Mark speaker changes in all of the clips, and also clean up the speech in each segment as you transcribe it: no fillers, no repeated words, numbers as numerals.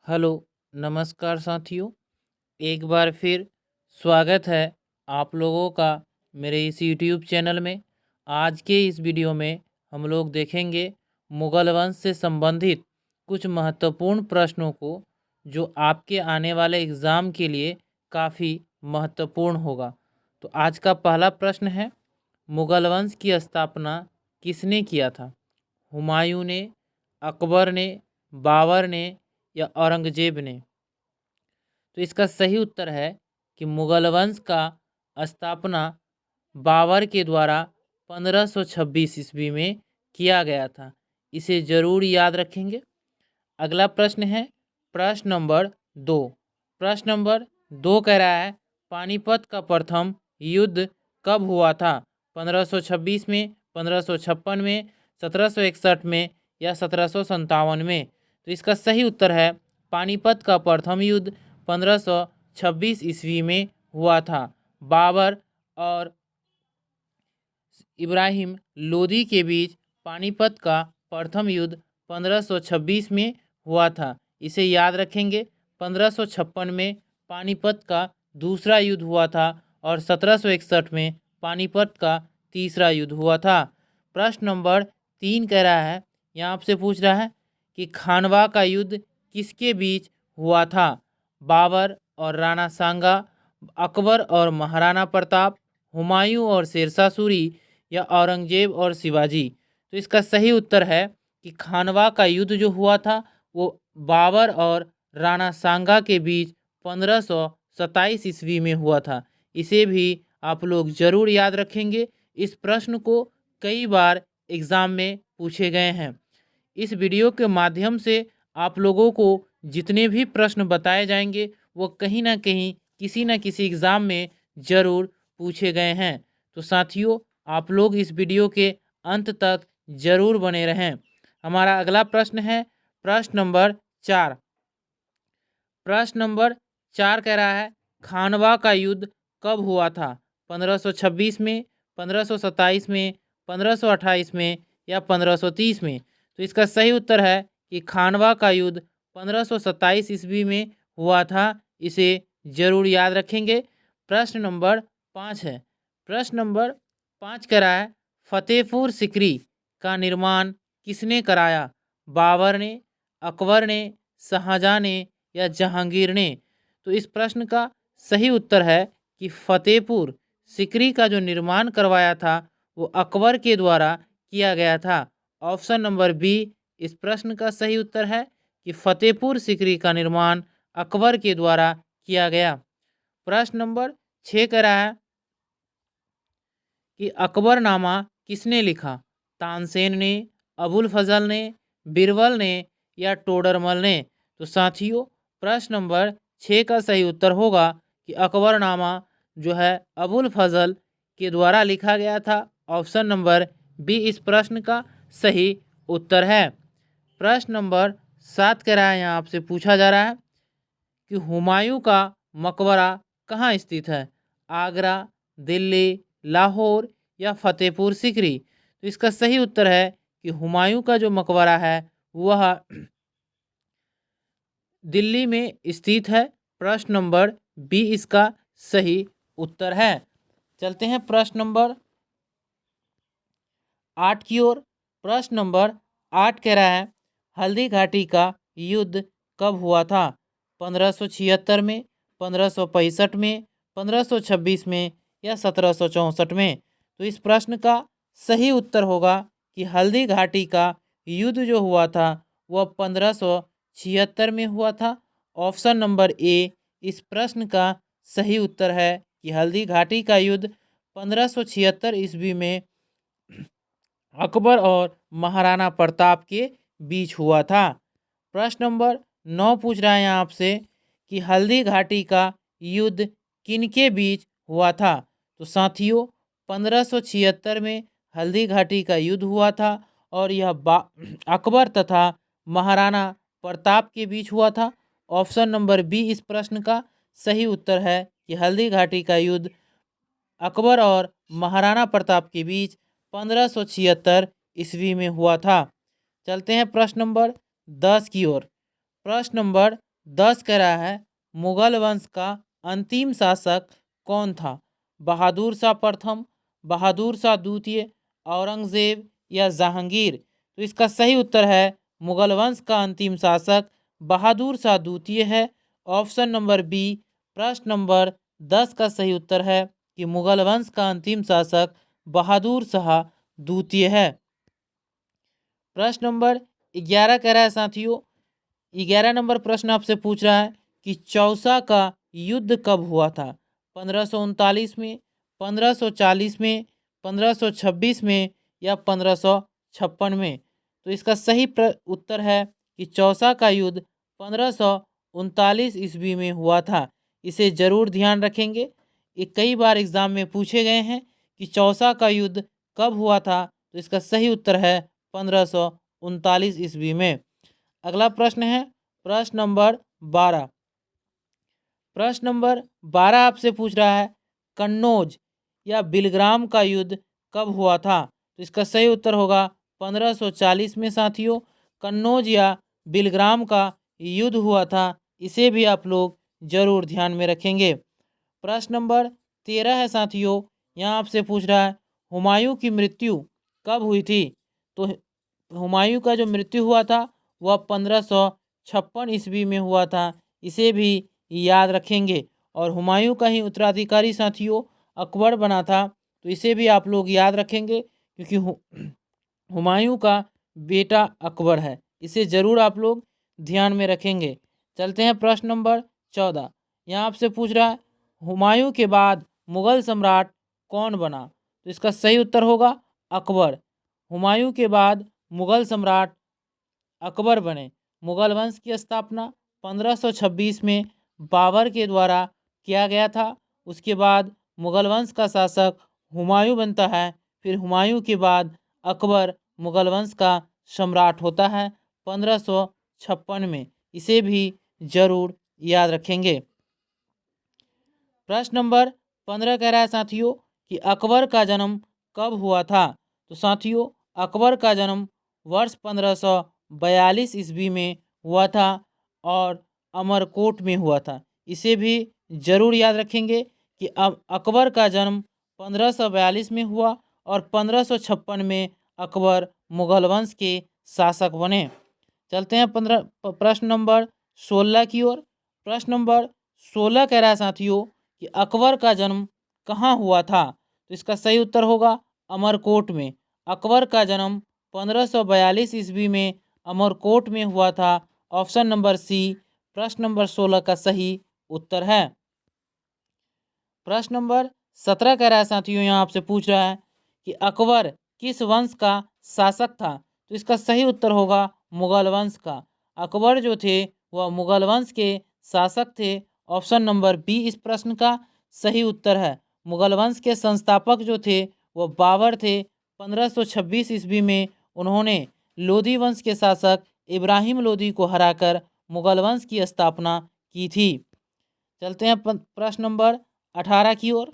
Speaker 1: Hello, नमस्कार साथियों। एक बार फिर स्वागत है आप लोगों का मेरे इस यूट्यूब चैनल में। आज के इस वीडियो में हम लोग देखेंगे मुगल वंश से संबंधित कुछ महत्वपूर्ण प्रश्नों को, जो आपके आने वाले एग्ज़ाम के लिए काफ़ी महत्वपूर्ण होगा। तो आज का पहला प्रश्न है, मुगल वंश की स्थापना किसने किया था? हुमायूं ने, अकबर ने, बाबर ने या औरंगजेब ने? तो इसका सही उत्तर है कि मुगल वंश का स्थापना बाबर के द्वारा 1526 ईस्वी में किया गया था। इसे जरूर याद रखेंगे। अगला प्रश्न है प्रश्न नंबर 2। प्रश्न नंबर 2 कह रहा है, पानीपत का प्रथम युद्ध कब हुआ था? 1526 में, 1556 में, 1761 में या 1757 में? तो इसका सही उत्तर है पानीपत का प्रथम युद्ध 1526 ईस्वी में हुआ था। बाबर और इब्राहिम लोदी के बीच पानीपत का प्रथम युद्ध 1526 में हुआ था। इसे याद रखेंगे। 1556 में पानीपत का दूसरा युद्ध हुआ था और 1761 में पानीपत का तीसरा युद्ध हुआ था। प्रश्न नंबर 3 कह रहा है, यहाँ आपसे पूछ रहा है कि खानवा का युद्ध किसके बीच हुआ था? बाबर और राणा सांगा, अकबर और महाराणा प्रताप, हुमायूं और शेरशाह सूरी या औरंगजेब और शिवाजी? तो इसका सही उत्तर है कि खानवा का युद्ध जो हुआ था वो बाबर और राणा सांगा के बीच 1527 ईस्वी में हुआ था। इसे भी आप लोग जरूर याद रखेंगे। इस प्रश्न को कई बार एग्ज़ाम में पूछे गए हैं। इस वीडियो के माध्यम से आप लोगों को जितने भी प्रश्न बताए जाएंगे वो कहीं ना कहीं किसी न किसी एग्ज़ाम में ज़रूर पूछे गए हैं। तो साथियों, आप लोग इस वीडियो के अंत तक ज़रूर बने रहें। हमारा अगला प्रश्न है प्रश्न नंबर 4। प्रश्न नंबर 4 कह रहा है, खानवा का युद्ध कब हुआ था? 1526 में, 1527 में, 1528 में या 1530 में? तो इसका सही उत्तर है कि खानवा का युद्ध 1527 ईस्वी में हुआ था। इसे जरूर याद रखेंगे। प्रश्न नंबर 5 है। प्रश्न नंबर 5 कह रहा है, फतेहपुर सिकरी का निर्माण किसने कराया? बाबर ने, अकबर ने, शाहजहां ने या जहांगीर ने? तो इस प्रश्न का सही उत्तर है कि फतेहपुर सिकरी का जो निर्माण करवाया था वो अकबर के द्वारा किया गया था। ऑप्शन नंबर बी इस प्रश्न का सही उत्तर है कि फतेहपुर सिकरी का निर्माण अकबर के द्वारा किया गया। प्रश्न नंबर 6 कह रहा है कि अकबरनामा किसने लिखा? तानसेन ने, अबुल फजल ने, बीरबल ने या टोडरमल ने? तो साथियों, प्रश्न नंबर 6 का सही उत्तर होगा कि अकबरनामा जो है अबुल फजल के द्वारा लिखा गया था। ऑप्शन नंबर बी इस प्रश्न का सही उत्तर है। प्रश्न नंबर 7 कह रहा है, यहाँ आपसे पूछा जा रहा है कि हुमायूं का मकबरा कहाँ स्थित है? आगरा, दिल्ली, लाहौर या फतेहपुर सिकरी? तो इसका सही उत्तर है कि हुमायूं का जो मकबरा है वह दिल्ली में स्थित है। प्रश्न नंबर बी इसका सही उत्तर है। चलते हैं प्रश्न नंबर 8 की ओर। प्रश्न नंबर 8 कह रहा है, हल्दी घाटी का युद्ध कब हुआ था? 1576 में, 1565 में, 1526 में या 1764 में? तो इस प्रश्न का सही उत्तर होगा कि हल्दी घाटी का युद्ध जो हुआ था वह 1576 में हुआ था। ऑप्शन नंबर ए इस प्रश्न का सही उत्तर है कि हल्दी घाटी का युद्ध 1576 ईस्वी में अकबर और महाराणा प्रताप के बीच हुआ था। प्रश्न नंबर 9 पूछ रहा है यहाँ आपसे कि हल्दी घाटी का युद्ध किनके बीच हुआ था? तो साथियों, 1576 में हल्दी घाटी का युद्ध हुआ था और यह अकबर तथा महाराणा प्रताप के बीच हुआ था। ऑप्शन नंबर बी इस प्रश्न का सही उत्तर है कि हल्दी घाटी का युद्ध अकबर और महाराणा प्रताप के बीच 1576 ईस्वी में हुआ था। चलते हैं प्रश्न नंबर 10 की ओर। प्रश्न नंबर 10 कह रहा है मुगल वंश का अंतिम शासक कौन था? बहादुर शाह प्रथम, बहादुर शाह द्वितीय, औरंगजेब या जहांगीर? तो इसका सही उत्तर है मुगल वंश का अंतिम शासक बहादुर शाह द्वितीय है। ऑप्शन नंबर बी प्रश्न नंबर 10 का सही उत्तर है कि मुगल वंश का अंतिम शासक बहादुर शाह द्वितीय है। प्रश्न नंबर 11 कह रहा है साथियों, 11 नंबर प्रश्न आपसे पूछ रहा है कि चौसा का युद्ध कब हुआ था? 1539 में, 1540 में, 1526 में या 1556 में? तो इसका सही उत्तर है कि चौसा का युद्ध 1539 ईस्वी में हुआ था। इसे जरूर ध्यान रखेंगे, ये कई बार एग्जाम में पूछे गए हैं कि चौसा का युद्ध कब हुआ था। तो इसका सही उत्तर है 1539 ईस्वी में। अगला प्रश्न है प्रश्न नंबर 12। प्रश्न नंबर 12 आपसे पूछ रहा है कन्नौज या बिलग्राम का युद्ध कब हुआ था? तो इसका सही उत्तर होगा 1540 में साथियों। कन्नौज या बिलग्राम का युद्ध हुआ था, इसे भी आप लोग जरूर ध्यान में रखेंगे। प्रश्न नंबर 13 है साथियों, यहाँ आपसे पूछ रहा है हुमायूं की मृत्यु कब हुई थी? तो हुमायूं का जो मृत्यु हुआ था वह 1556 ईस्वी में हुआ था, इसे भी याद रखेंगे। और हुमायूं का ही उत्तराधिकारी साथियों अकबर बना था, तो इसे भी आप लोग याद रखेंगे क्योंकि हुमायूं का बेटा अकबर है, इसे ज़रूर आप लोग ध्यान में रखेंगे। चलते हैं प्रश्न नंबर 14। यहाँ आपसे पूछ रहा है हुमायूं के बाद मुगल सम्राट कौन बना? तो इसका सही उत्तर होगा अकबर। हुमायूं के बाद मुगल सम्राट अकबर बने। मुगल वंश की स्थापना 1526 में बाबर के द्वारा किया गया था। उसके बाद मुगल वंश का शासक हुमायूं बनता है। फिर हुमायूं के बाद अकबर मुगल वंश का सम्राट होता है 1556 में, इसे भी जरूर याद रखेंगे। प्रश्न नंबर 15 कह रहा है साथियों कि अकबर का जन्म कब हुआ था? तो साथियों अकबर का जन्म वर्ष 1542 ईस्वी में हुआ था और अमरकोट में हुआ था, इसे भी जरूर याद रखेंगे कि अब अकबर का जन्म 1542 में हुआ और 1556 में अकबर मुगल वंश के शासक बने। चलते हैं प्रश्न नंबर 16 की ओर। प्रश्न नंबर 16 कह रहा है साथियों कि अकबर का जन्म कहाँ हुआ था? तो इसका सही उत्तर होगा अमरकोट में। अकबर का जन्म 1542 ईस्वी में अमरकोट में हुआ था। ऑप्शन नंबर सी प्रश्न नंबर 16 का सही उत्तर है। प्रश्न नंबर 17 कह रहा है साथियों, यहाँ आपसे पूछ रहा है कि अकबर किस वंश का शासक था? तो इसका सही उत्तर होगा मुगल वंश का। अकबर जो थे वह मुगल वंश के शासक थे। ऑप्शन नंबर बी इस प्रश्न का सही उत्तर है। मुगल वंश के संस्थापक जो थे वह बाबर थे। 1526 ईस्वी में उन्होंने लोधी वंश के शासक इब्राहिम लोधी को हराकर मुगल वंश की स्थापना की थी। चलते हैं प्रश्न नंबर 18 की ओर।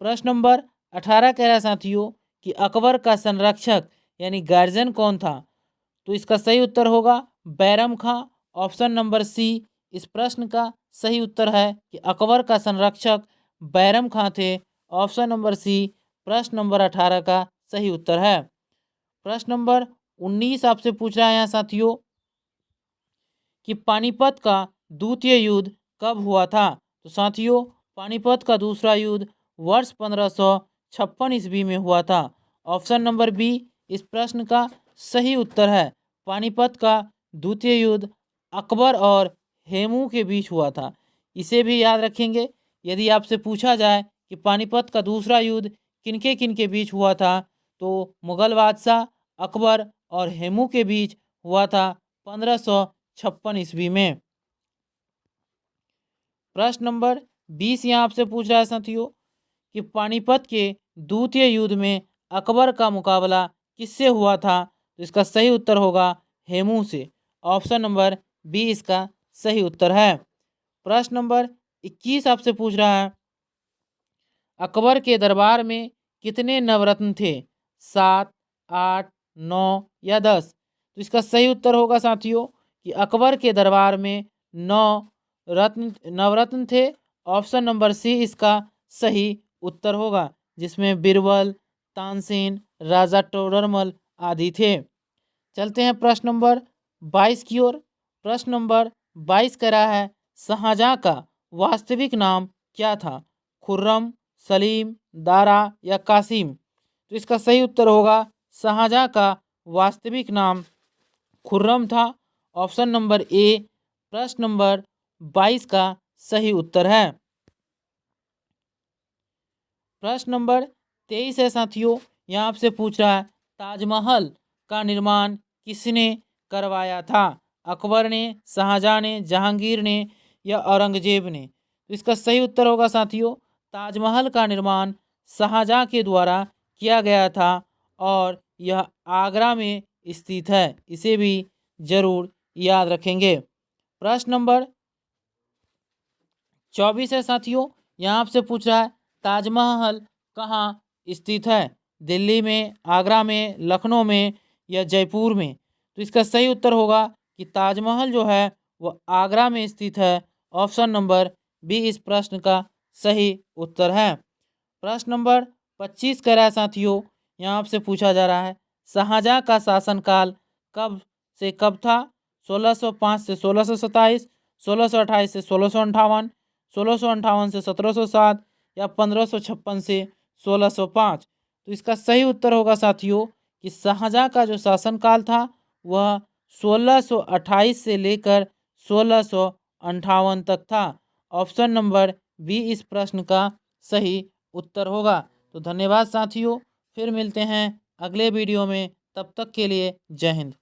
Speaker 1: प्रश्न नंबर 18 कह रहा है साथियों कि अकबर का संरक्षक यानी गार्जियन कौन था? तो इसका सही उत्तर होगा बैरम खां। ऑप्शन नंबर सी इस प्रश्न का सही उत्तर है कि अकबर का संरक्षक बैरम खां थे। ऑप्शन नंबर सी प्रश्न नंबर 18 का सही उत्तर है। प्रश्न नंबर 19 आपसे पूछ रहा है यहाँ साथियों कि पानीपत का द्वितीय युद्ध कब हुआ था? तो साथियों पानीपत का दूसरा युद्ध वर्ष 1556 ईस्वी में हुआ था। ऑप्शन नंबर बी इस प्रश्न का सही उत्तर है। पानीपत का द्वितीय युद्ध अकबर और हेमू के बीच हुआ था, इसे भी याद रखेंगे। यदि आपसे पूछा जाए कि पानीपत का दूसरा युद्ध किनके किनके बीच हुआ था, तो मुगल बादशाह अकबर और हेमू के बीच हुआ था 1556 ईस्वी में। प्रश्न नंबर 20 यहाँ आपसे पूछ रहा है साथियों कि पानीपत के द्वितीय युद्ध में अकबर का मुकाबला किससे हुआ था? तो इसका सही उत्तर होगा हेमू से। ऑप्शन नंबर बी इसका सही उत्तर है। प्रश्न नंबर 21 आपसे पूछ रहा है अकबर के दरबार में कितने नवरत्न थे? 7, 8, 9 या 10? तो इसका सही उत्तर होगा साथियों कि अकबर के दरबार में नवरत्न थे। ऑप्शन नंबर सी इसका सही उत्तर होगा, जिसमें बीरबल, तानसेन, राजा टोडरमल आदि थे। चलते हैं प्रश्न नंबर 22 की ओर। प्रश्न नंबर 22 कह रहा है शाहजहां का वास्तविक नाम क्या था? खुर्रम, सलीम, दारा या कासिम? तो इसका सही उत्तर होगा शाहजहां का वास्तविक नाम खुर्रम था। ऑप्शन नंबर ए प्रश्न नंबर 22 का सही उत्तर है। प्रश्न नंबर 23 है साथियों, यहाँ आपसे पूछ रहा है ताजमहल का निर्माण किसने करवाया था? अकबर ने, शाहजहां ने, जहांगीर ने या औरंगजेब ने? तो इसका सही उत्तर होगा साथियों ताजमहल का निर्माण शाहजहां के द्वारा किया गया था और यह आगरा में स्थित है। इसे भी जरूर याद रखेंगे। प्रश्न नंबर 24 है साथियों, यहाँ आपसे पूछ रहा है ताजमहल कहाँ स्थित है? दिल्ली में, आगरा में, लखनऊ में या जयपुर में? तो इसका सही उत्तर होगा कि ताजमहल जो है वो आगरा में स्थित है। ऑप्शन नंबर बी इस प्रश्न का सही उत्तर है। प्रश्न नंबर 25 कह रहा है साथियों, यहाँ आपसे पूछा जा रहा है शाहजहां का शासनकाल कब से कब था? 1605 से 1627, 1628 से 1658, 1658 से 1707 या 1556 से 1605? तो इसका सही उत्तर होगा साथियों कि शाहजहां का जो शासनकाल था वह 1628 से लेकर 1658 तक था। ऑप्शन नंबर बी इस प्रश्न का सही उत्तर होगा। तो धन्यवाद साथियों, फिर मिलते हैं अगले वीडियो में। तब तक के लिए जय हिंद।